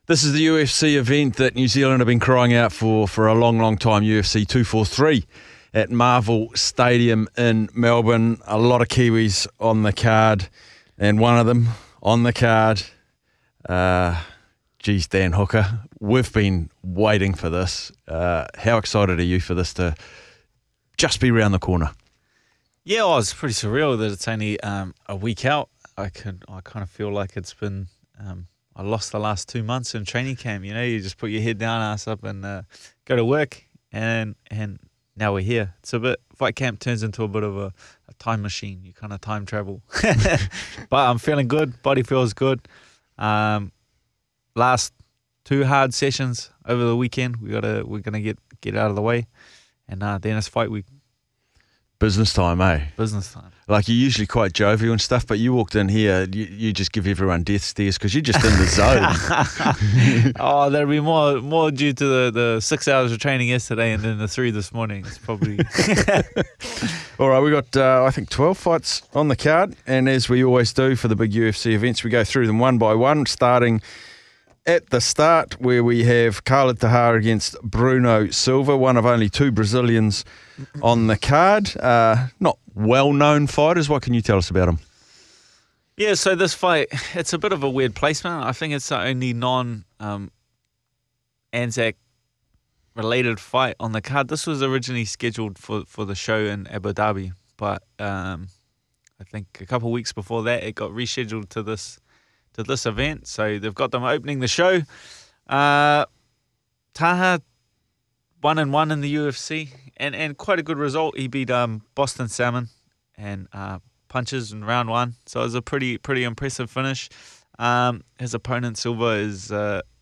This is the UFC event that New Zealand have been crying out for a long, long time, UFC 243 at Marvel Stadium in Melbourne. A lot of Kiwis on the card, and one of them on the card, geez, Dan Hooker. We've been waiting for this. How excited are you for this to just be around the corner? Yeah, well, it's pretty surreal that it's only a week out. I kind of feel like it's been... I lost the last 2 months in training camp. You know, you just put your head down, ass up, and go to work, and now we're here. It's a bit, fight camp turns into a bit of a time machine. You kind of time travel. But I'm feeling good. Body feels good. Last 2 hard sessions over the weekend. We're gonna get out of the way, and then it's fight week. Business time, eh? Business time. Like, you're usually quite jovial and stuff, but you walked in here, you just give everyone death stares because you're just in the zone. Oh, there'll be more due to the 6 hours of training yesterday and then the 3 this morning. It's probably... All right, we got, I think, 12 fights on the card, and as we always do for the big UFC events, we go through them one by one, starting at the start where we have Toughe against Bruno Silva, one of only 2 Brazilians on the card. Not well-known fighters. What can you tell us about them? Yeah, so this fight, it's a bit of a weird placement. I think it's the only non-Anzac related fight on the card. This was originally scheduled for the show in Abu Dhabi, but I think a couple of weeks before that it got rescheduled to this event. So they've got them opening the show. Toughe 1-1 in the UFC, and quite a good result. He beat Boston Salmon and punches in round 1. So it was a pretty impressive finish. His opponent Silva is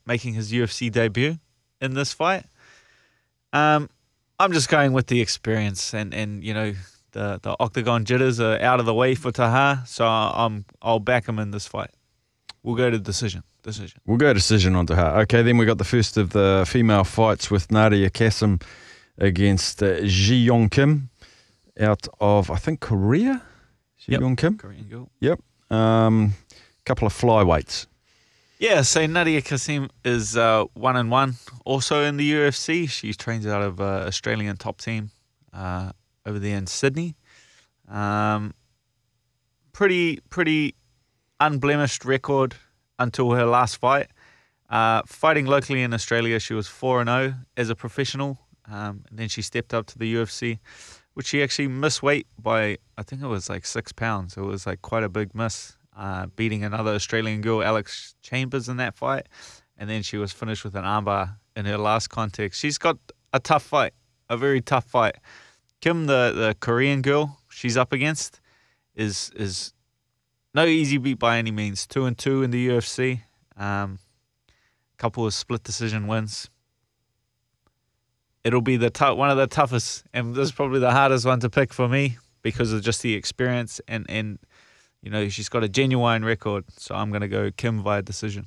making his UFC debut in this fight. I'm just going with the experience, and you know, the octagon jitters are out of the way for Toughe, so I'll back him in this fight. We'll go to decision. We'll go decision on Toughe. Okay, then we got the first of the female fights with Nadia Kassim against Yong out of, I think, Korea? Yong Kim? Korean girl. Yep. Couple of flyweights. Yeah, so Nadia Kassim is 1-1. Also in the UFC. She trains out of Australian top team over there in Sydney. Pretty unblemished record until her last fight. Fighting locally in Australia, she was 4-0 as a professional. And then she stepped up to the UFC, which she actually missed weight by, I think it was like 6 pounds. It was like quite a big miss, beating another Australian girl, Alex Chambers, in that fight. And then she was finished with an armbar in her last contest. She's got a tough fight, a very tough fight. Kim, the Korean girl she's up against, is no easy beat by any means. 2-2 in the UFC. Couple of split decision wins. It'll be one of the toughest, and this is probably the hardest one to pick for me because of just the experience and you know, she's got a genuine record. So I'm going to go Kim via decision.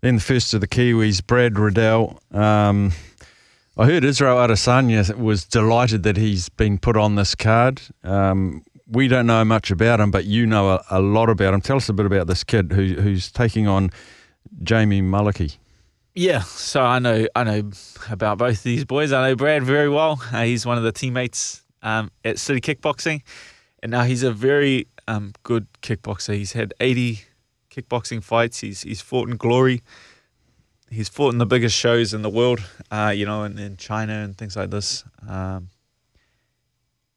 Then the first of the Kiwis, Brad Riddell. I heard Israel Adesanya was delighted that he's been put on this card. We don't know much about him, but you know a lot about him. Tell us a bit about this kid who's taking on Jermay Maliki. Yeah, so I know about both of these boys. I know Brad very well. He's one of the teammates at City Kickboxing, and now he's a very good kickboxer. He's had 80 kickboxing fights. He's fought in Glory. He's fought in the biggest shows in the world, you know, in China and things like this. I'm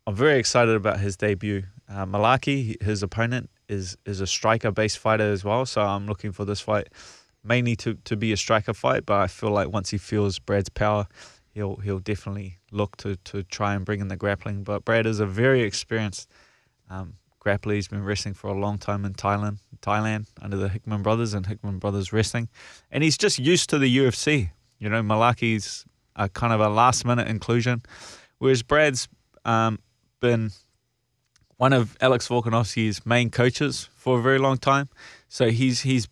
very excited about his debut. Maliki, his opponent, is a striker-based fighter as well, so I'm looking for this fight mainly to be a striker fight, but I feel like once he feels Brad's power, he'll definitely look to try and bring in the grappling. But Brad is a very experienced grappler. He's been wrestling for a long time in Thailand under the Hickman Brothers and Hickman Brothers Wrestling, and he's just used to the UFC. You know, Malaki's a kind of a last-minute inclusion, whereas Brad's been one of Alex Volkanovski's main coaches for a very long time. So he's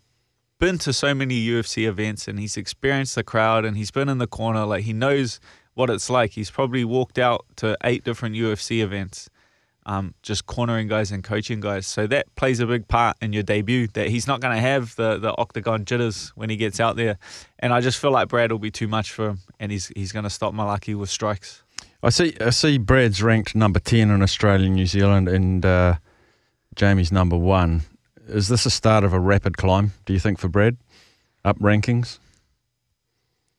been to so many UFC events, and he's experienced the crowd, and he's been in the corner. Like, he knows what it's like. He's probably walked out to 8 different UFC events. just cornering guys and coaching guys. So that plays a big part in your debut, that he's not going to have the octagon jitters when he gets out there. And I just feel like Brad will be too much for him, and he's going to stop Maliki with strikes. I see Brad's ranked number 10 in Australia and New Zealand, and Jamie's number 1. Is this a start of a rapid climb, do you think, for Brad? Up rankings?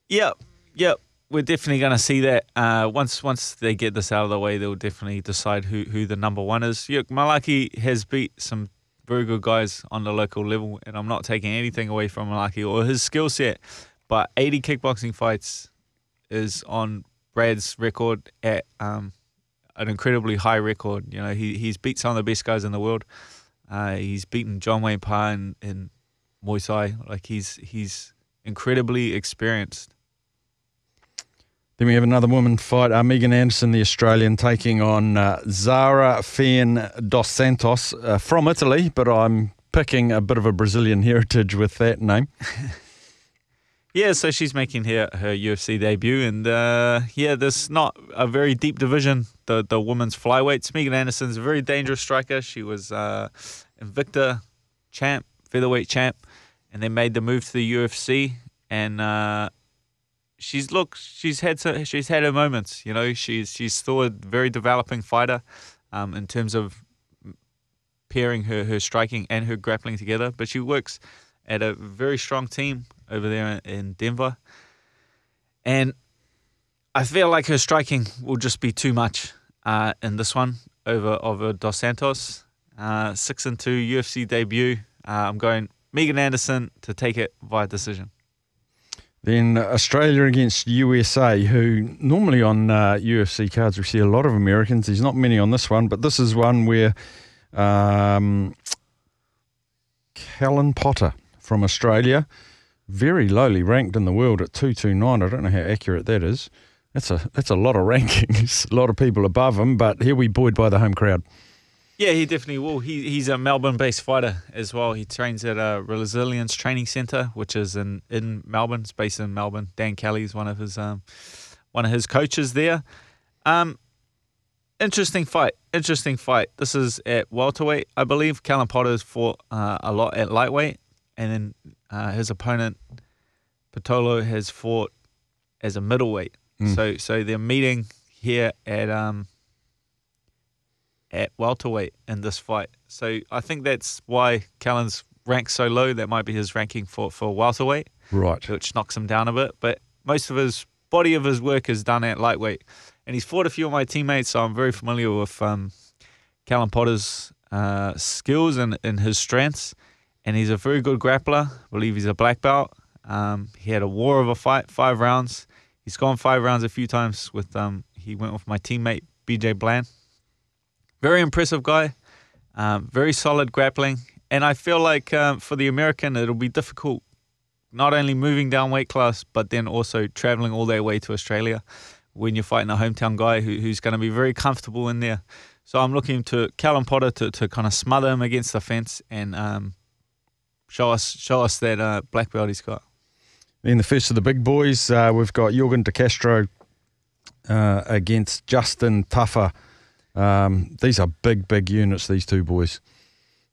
Yep. We're definitely going to see that. Once they get this out of the way, they'll definitely decide who the number 1 is. Yeah, Maliki has beat some very good guys on the local level, and I'm not taking anything away from Maliki or his skill set, but 80 kickboxing fights is on Brad's record at an incredibly high record. You know, he's beat some of the best guys in the world. He's beaten John Wayne Parr in Muay Thai. Like, he's incredibly experienced. Then we have another woman fight, Megan Anderson, the Australian, taking on Zara dos Santos from Italy, but I'm picking a bit of a Brazilian heritage with that name. Yeah, so she's making her UFC debut, and there's not a very deep division, the women's flyweights. Megan Anderson's a very dangerous striker. She was Invicta champ, featherweight champ, and then made the move to the UFC, and she's had her moments. You know, she's still a very developing fighter in terms of pairing her striking and her grappling together. But she works at a very strong team over there in Denver, and I feel like her striking will just be too much in this one over Dos Santos. 6-2 UFC debut. I'm going Megan Anderson to take it via decision. Then Australia against USA, who normally on UFC cards we see a lot of Americans. There's not many on this one, but this is one where Helen Potter from Australia, very lowly ranked in the world at 229. I don't know how accurate that is. That's a lot of rankings, a lot of people above him, but he'll be buoyed by the home crowd. Yeah, he definitely will. He's a Melbourne-based fighter as well. He trains at a Resilience Training Centre, which is in Melbourne. It's based in Melbourne. Dan Kelly's one of his coaches there. Interesting fight. This is at welterweight, I believe. Callum Potter's fought a lot at lightweight, and then his opponent Patola has fought as a middleweight. So they're meeting here at welterweight in this fight. So I think that's why Callum's ranked so low. That might be his ranking for welterweight, right? Which knocks him down a bit. But most of his body of his work is done at lightweight, and he's fought a few of my teammates, so I'm very familiar with Callum Potter's skills and his strengths. And he's a very good grappler. I believe he's a black belt. He had a war of a fight, 5 rounds. He's gone 5 rounds a few times with he went with my teammate BJ Bland. Very impressive guy, very solid grappling. And I feel like for the American, it'll be difficult not only moving down weight class, but then also traveling all their way to Australia when you're fighting a hometown guy who's going to be very comfortable in there. So I'm looking to Callum Potter to kind of smother him against the fence and show us that black belt he's got. Then the first of the big boys, we've got Jurgen de Castro against Justin Toughe. These are big units, these two boys.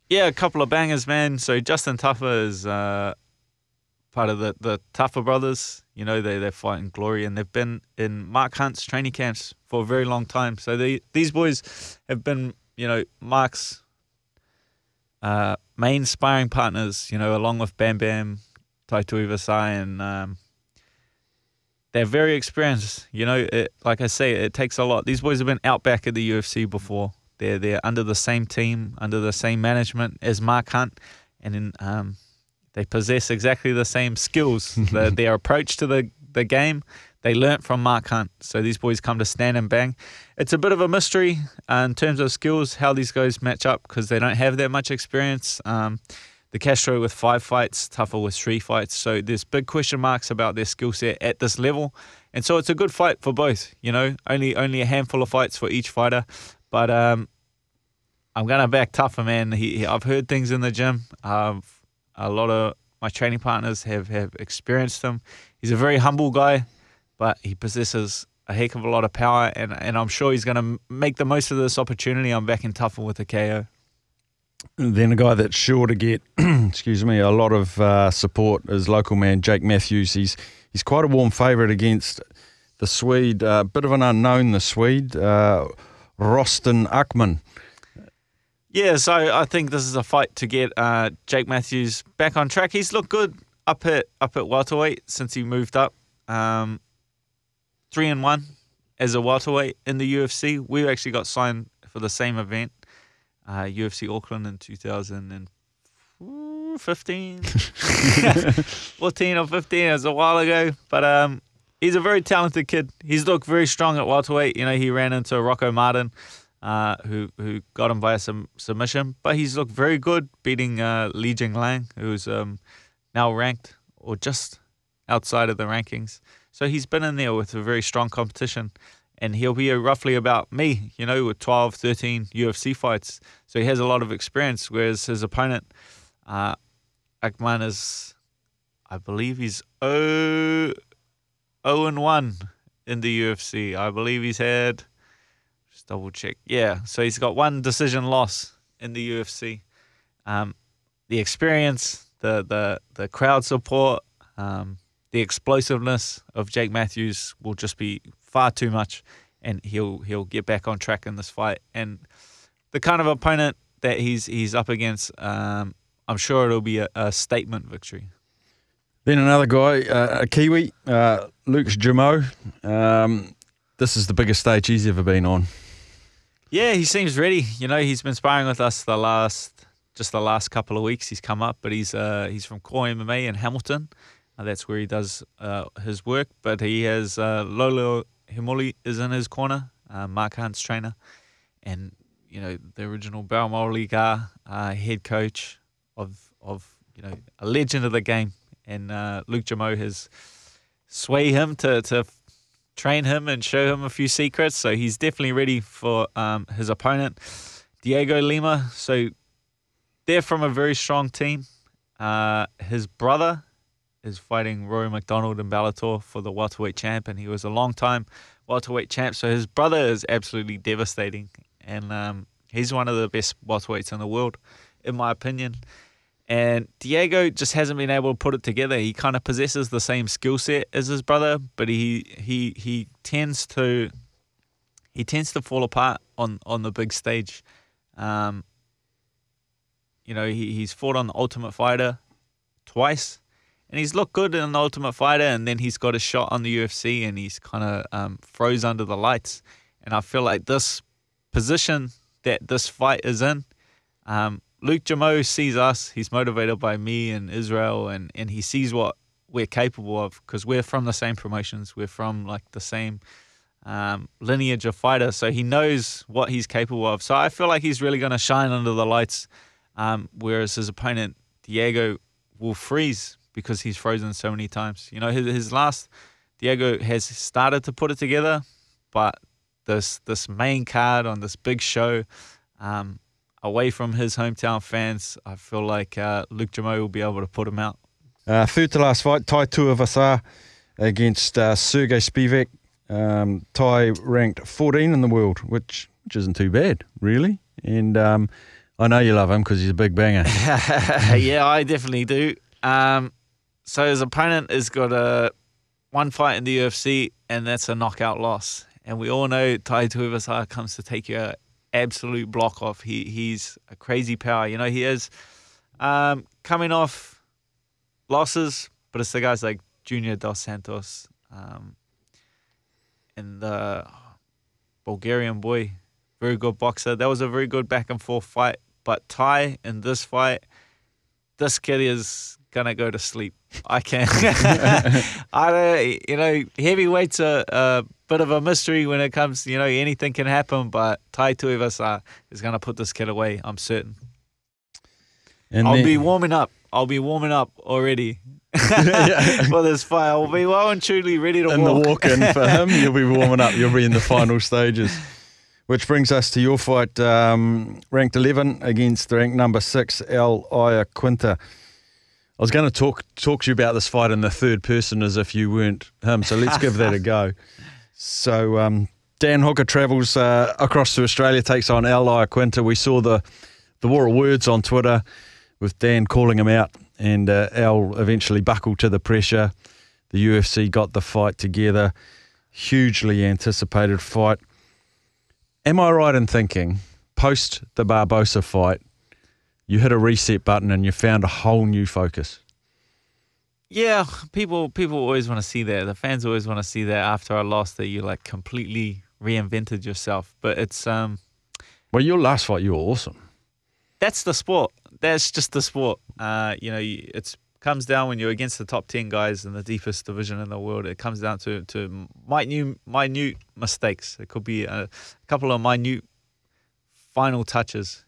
Yeah, a couple of bangers, man. So Justin Toughe is part of the Toughe brothers. You know, they're fighting glory, and they've been in Mark Hunt's training camps for a very long time. So these boys have been, you know, Mark's main sparring partners, you know, along with Bam Bam, Taito Ivasai, and they're very experienced. You know, like I say, it takes a lot. These boys have been out back at the UFC before. They're under the same team, under the same management as Mark Hunt, and then they possess exactly the same skills. Their approach to the game, they learnt from Mark Hunt. So these boys come to stand and bang. It's a bit of a mystery in terms of skills, how these guys match up, because they don't have that much experience. The Castro with 5 fights, Toughe with 3 fights. So there's big question marks about their skill set at this level. And so it's a good fight for both, you know, only a handful of fights for each fighter. But I'm going to back Toughe, man. I've heard things in the gym. A lot of my training partners have experienced him. He's a very humble guy, but he possesses a heck of a lot of power, and I'm sure he's going to make the most of this opportunity. I'm backing Toughe with a KO. Then a guy that's sure to get, excuse me, a lot of support is local man Jake Matthews. He's quite a warm favourite against the Swede, a bit of an unknown, the Swede, Rosten Ackman. Yeah, so I think this is a fight to get Jake Matthews back on track. He's looked good up at welterweight since he moved up. 3-1 as a welterweight in the UFC. We actually got signed for the same event, UFC Auckland in 2015, 14 or 15. It was a while ago, but he's a very talented kid. He's looked very strong at welterweight. You know, he ran into Rocco Martin, who got him via submission, but he's looked very good, beating Li Jinglang, who's now ranked or just outside of the rankings. So he's been in there with a very strong competition, and he'll be roughly about me, you know, with 12, 13 UFC fights. So he has a lot of experience, whereas his opponent, Ackman, is, I believe he's 0-1 in the UFC. I believe he's had, just double check. Yeah, so he's got one decision loss in the UFC. The experience, the crowd support, the explosiveness of Jake Matthews will just be far too much, and he'll get back on track in this fight. And the kind of opponent that he's up against, I'm sure it'll be a statement victory. Then another guy, a Kiwi, Luke Jermay. This is the biggest stage he's ever been on. Yeah, he seems ready. You know, he's been sparring with us the last couple of weeks. He's come up, but he's from Core MMA in Hamilton. That's where he does his work. But he has Lolo Himoli is in his corner, Mark Hunt's trainer, and you know the original Balmoral head coach of you know a legend of the game. And Luke Jermay has swayed him to train him and show him a few secrets. So he's definitely ready for his opponent, Diego Lima. So they're from a very strong team. His brother is fighting Rory McDonald in Bellator for the welterweight champ, and he was a long-time welterweight champ. So his brother is absolutely devastating, and he's one of the best welterweights in the world, in my opinion. And Diego just hasn't been able to put it together. He kind of possesses the same skill set as his brother, but he tends to fall apart on the big stage. You know, he's fought on the Ultimate Fighter twice, and he's looked good in the Ultimate Fighter, and then he's got a shot on the UFC, and he's kind of froze under the lights. And I feel like this position that this fight is in, Luke Jermay sees us. He's motivated by me and Israel, and he sees what we're capable of, because we're from the same promotions. We're from like the same lineage of fighters, so he knows what he's capable of. So I feel like he's really going to shine under the lights, whereas his opponent, Diego, will freeze because he's frozen so many times. You know, his last, Diego has started to put it together, but this main card on this big show, away from his hometown fans, I feel like Luke Jermay will be able to put him out. Third to last fight, Toughe against Sergey Spivak. Ty ranked 14 in the world, which isn't too bad, really. And I know you love him because he's a big banger. Yeah, I definitely do. So his opponent has got one fight in the UFC, and that's a knockout loss. And we all know Tai Tuivasa comes to take your absolute block off. He's a crazy power. You know, he is coming off losses, but it's the guys like Junior Dos Santos and the Bulgarian boy, very good boxer. That was a very good back and forth fight. But Tai, in this fight, this kid is gonna go to sleep. I can't. I don't. You know, heavyweight's a bit of a mystery when it comes. You know, anything can happen. But Tai Tuivasa is gonna put this kid away. I'm certain. And I'll be warming up. I'll be warming up already for this fight. I'll be well and truly ready to walk. In the walk-in for him, you'll be warming up. You'll be in the final stages. Which brings us to your fight, ranked 11 against ranked number 6, El Iaquinta. I was going to talk to you about this fight in the third person as if you weren't him, so let's give that a go. So Dan Hooker travels across to Australia, takes on Al Iaquinta. We saw the war of words on Twitter with Dan calling him out, and Al eventually buckled to the pressure. The UFC got the fight together. Hugely anticipated fight. Am I right in thinking, post the Barbosa fight, you hit a reset button and you found a whole new focus? Yeah, people always want to see that. The fans always want to see that after a loss that you like completely reinvented yourself. But it's well, your last fight, you were awesome. That's the sport. That's just the sport. It comes down when you're against the top 10 guys in the deepest division in the world. It comes down to minute mistakes. It could be a couple of minute final touches,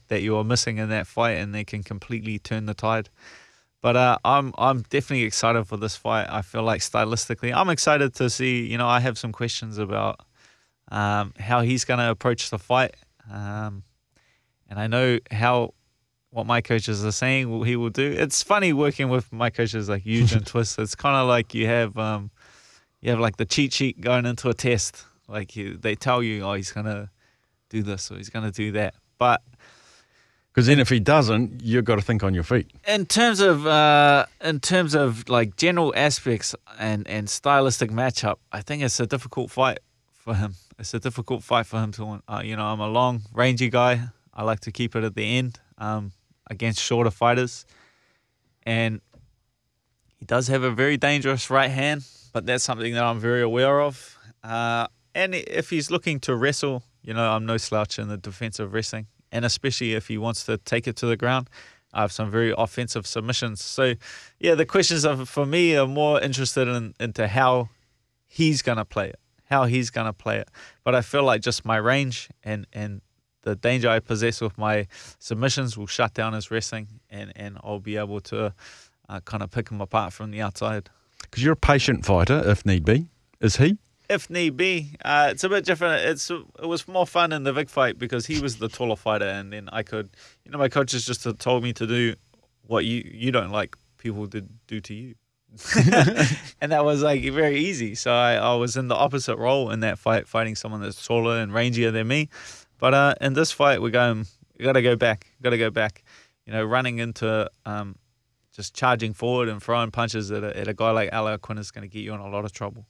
that you are missing in that fight, and they can completely turn the tide. But I'm definitely excited for this fight. I feel like stylistically, I'm excited to see. I have some questions about how he's going to approach the fight, and I know what my coaches are saying he will do. It's funny working with my coaches like Eugene Twist. It's kind of like you have like the cheat sheet going into a test. Like they tell you, oh, he's going to do this or he's going to do that. But because then if he doesn't, you've got to think on your feet. In terms of like general aspects and stylistic matchup, I think it's a difficult fight for him. It's a difficult fight for him to win. I'm a long, rangy guy. I like to keep it at the end against shorter fighters. And he does have a very dangerous right hand, but that's something that I'm very aware of. And if he's looking to wrestle, I'm no slouch in the defensive wrestling. And especially if he wants to take it to the ground, I have some very offensive submissions. So, yeah, the questions for me are more interested into how he's going to play it. But I feel like just my range and the danger I possess with my submissions will shut down his wrestling, and I'll be able to kind of pick him apart from the outside. Because you're a patient fighter, if need be. Is he? If need be. It's a bit different. It was more fun in the Vic fight because he was the taller fighter, and then I could, my coaches just told me to do what you don't like people to do to you. And that was like very easy. So I was in the opposite role in that fight, fighting someone that's taller and rangier than me. But in this fight, we got to go back. Running into just charging forward and throwing punches at a guy like Al Iaquinta is going to get you in a lot of trouble.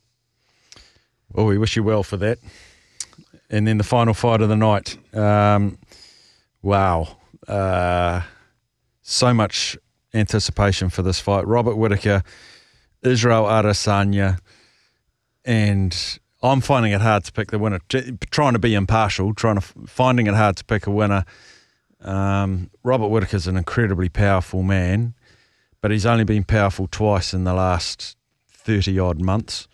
Well, we wish you well for that. And then the final fight of the night. Wow. So much anticipation for this fight. Robert Whittaker, Israel Adesanya, and I'm finding it hard to pick the winner. Trying to be impartial, finding it hard to pick a winner. Robert Whittaker's an incredibly powerful man, but he's only been powerful twice in the last 30-odd months.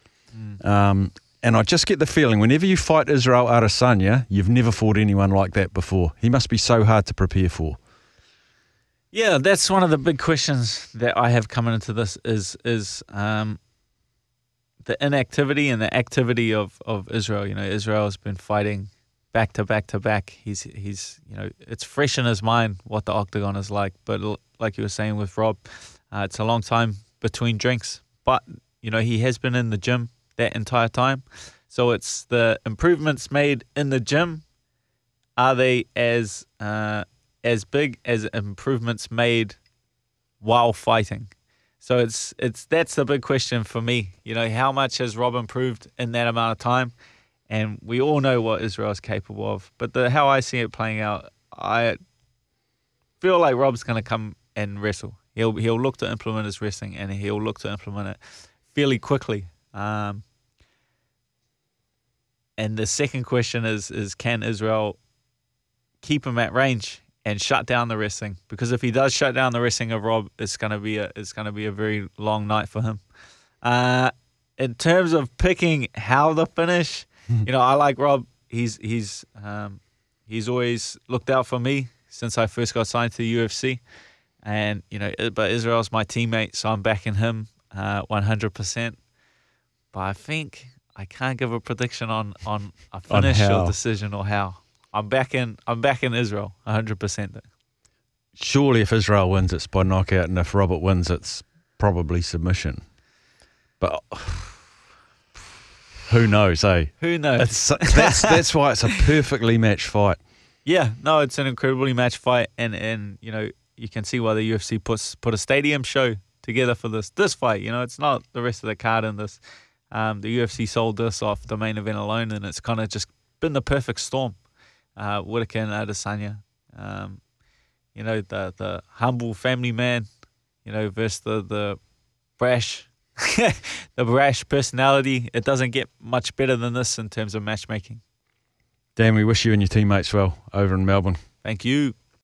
And I just get the feeling whenever you fight Israel Adesanya, you've never fought anyone like that before. He must be so hard to prepare for. Yeah, that's one of the big questions that I have coming into this is the inactivity and the activity of Israel. Israel has been fighting back to back to back. He's it's fresh in his mind what the octagon is like. But like you were saying with Rob, it's a long time between drinks. But he has been in the gym that entire time. So it's the improvements made in the gym. Are they as big as improvements made while fighting? So it's that's the big question for me. How much has Rob improved in that amount of time? And we all know what Israel is capable of. But how I see it playing out, I feel like Rob's going to come and wrestle. He'll look to implement his wrestling, and he'll look to implement it fairly quickly. And the second question is can Israel keep him at range and shut down the wrestling? Because if he does shut down the wrestling of Rob, it's gonna be a very long night for him. In terms of picking how to finish, I like Rob. He's always looked out for me since I first got signed to the UFC, and but Israel's my teammate, so I'm backing him 100%. But I think I can't give a prediction on a finish or decision or how. I'm backing Israel 100%. Surely if Israel wins, it's by knockout, and if Robert wins, it's probably submission. But Who knows, eh? Who knows? That's why it's a perfectly matched fight. Yeah, no, it's an incredibly matched fight, and you can see why the UFC put a stadium show together for this fight. It's not the rest of the card in this. The UFC sold this off the main event alone, and it's kind of just been the perfect storm. Whittaker and Adesanya, the humble family man, versus the brash, the brash personality. It doesn't get much better than this in terms of matchmaking. Dan, we wish you and your teammates well over in Melbourne. Thank you.